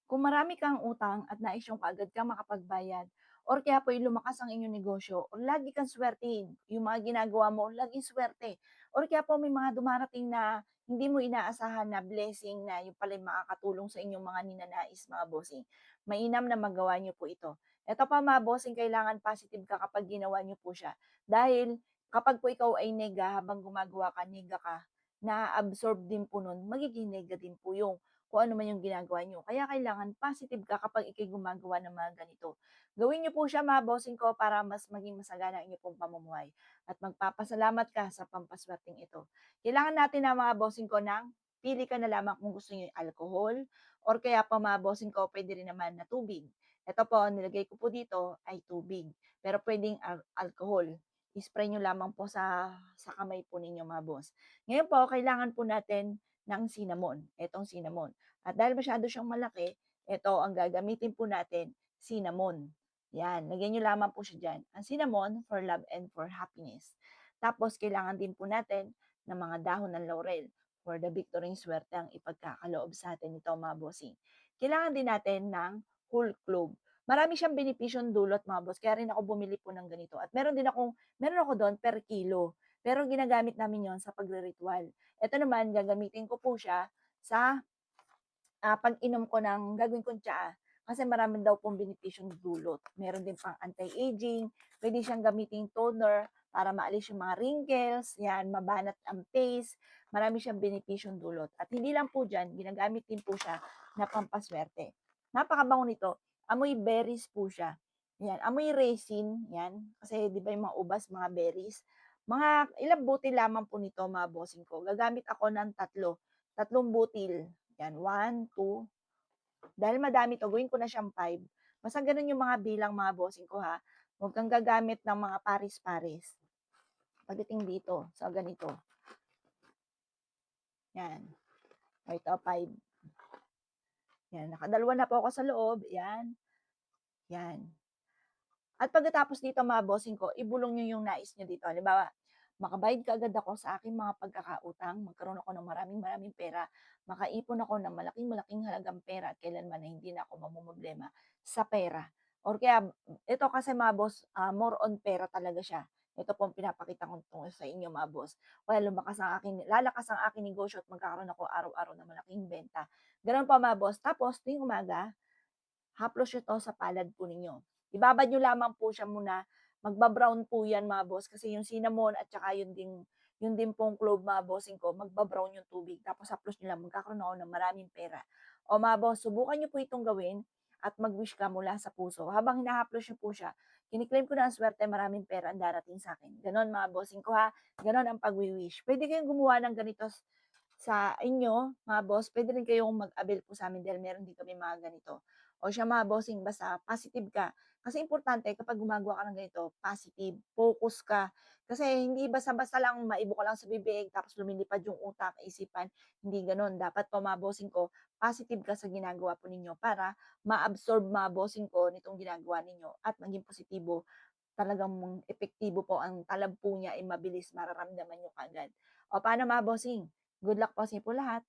Kung marami kang utang at nais yung kaagad kang makapagbayad or kaya po yung lumakas ang inyong negosyo or lagi kang swertein, yung mga ginagawa mo, laging swerte. Or kaya po may mga dumarating na hindi mo inaasahan na blessing na yung pala yung makakatulong sa inyong mga ninanais, mga bossing. Mainam na magawa niyo po ito. Ito pa mga bossing, kailangan positive ka kapag ginawa niyo po siya. Dahil kapag po ikaw ay nega, habang gumagawa ka, nega ka, na-absorb din po nun, magiging nega din po yung kung ano man yung ginagawa niyo. Kaya kailangan positive ka kapag ika'y gumagawa ng mga ganito. Gawin niyo po siya mga bossing ko para mas maging masagana ang inyong pong pamumuhay at magpapasalamat ka sa pampaswerteng ito. Kailangan natin na mga bossing ko ng pili ka na lamang kung gusto niyo yung alcohol or kaya pa mga bossing ko pwede rin naman na tubig. Ito po, nilagay ko po dito ay tubig. Pero pwedeng alcohol. Spray nyo lamang po sa kamay po ninyo mga boss. Ngayon po, kailangan po natin ng cinnamon. Etong cinnamon. At dahil masyado siyang malaki, ito ang gagamitin po natin, cinnamon. Yan, lagyan nyo lamang po siya dyan. Ang cinnamon for love and for happiness. Tapos, kailangan din po natin ng mga dahon ng laurel for the victory swerte ang ipagkakaloob sa atin nito mga bossing. Kailangan din natin ng whole clove. Marami siyang benepisyong dulot mga boss, kaya rin ako bumili po ng ganito. At meron ako doon per kilo. Pero ginagamit namin yon sa pagre-ritual. Ito naman, gagamitin ko po siya sa pag-inom ko ng gagawin kong tsaa. Kasi marami daw pong benepisyong dulot. Meron din pang anti-aging, pwede siyang gamiting toner para maalis yung mga wrinkles, yan, mabanat ang face, marami siyang benepisyong dulot. At hindi lang po dyan, ginagamit din po siya na pampaswerte. Napakabango nito. Amoy berries po siya. Yan, amoy resin, yan. Kasi di ba yung mga ubas, mga berries. Mga ilang butil lamang po nito, mga bossing ko. Gagamit ako ng tatlong butil. Yan, 1, 2. Dahil madami 'to, gawin ko na siyang 5. Basta gano'n yung mga bilang mga bossing ko ha. Huwag kang gagamit ng mga pares-pares. Pagdating dito sa ganito, yan. O ito, 5. Yan, nakadalawa na po ako sa loob. Yan, yan. At pagkatapos dito mga bossing ko, ibulong nyo yung nais nyo dito. Halimbawa, makabayad kaagad ako sa aking mga pagkakautang, magkaroon ako ng maraming pera, makaipon ako ng malaking halagang pera at kailanman na hindi na ako mamumroblema sa pera. Or kaya, ito kasi mga boss, more on pera talaga siya. Ito po ang pinapakita ko tungkol sa inyo mga boss. Kaya lalakas ang aking negosyo at magkakaroon ako araw-araw ng malaking benta. Ganun po mga boss. Tapos, tuwing umaga, haplos nyo 'to sa palad po ninyo. Ibabad nyo lamang po siya muna, magba-brown po yan mga boss kasi yung cinnamon at saka yun din pong clove mga bossing ko, magba-brown yung tubig tapos haplos nyo lang, magkakaroon ako ng maraming pera. O mga boss, subukan nyo po itong gawin at mag-wish ka mula sa puso. Habang hinahaplos nyo po siya, kini-claim ko na ang swerte, maraming pera ang darating sa akin. Gano'n mga bossing ko ha, gano'n ang pagwi-wish. Puwede kayong gumawa ng ganito sa inyo, mga boss, puwede rin kayong mag-avail po sa'min dahil meron din kaming mga ganito. O siya mga bossing, basta positive ka. Kasi importante kapag gumagawa ka ng ganito, positive, focus ka. Kasi hindi basta-basta lang maibo ka lang sa bibig tapos lumilipad yung utak, isipan, hindi gano'n. Dapat po mga bossing ko, positive ka sa ginagawa po ninyo para ma-absorb mga bossing ko nitong ginagawa ninyo at maging positibo. Talagang epektibo po ang talab po niya ay mabilis mararamdaman niyo kaagad. O paano mga bossing? Good luck po sa inyo po lahat.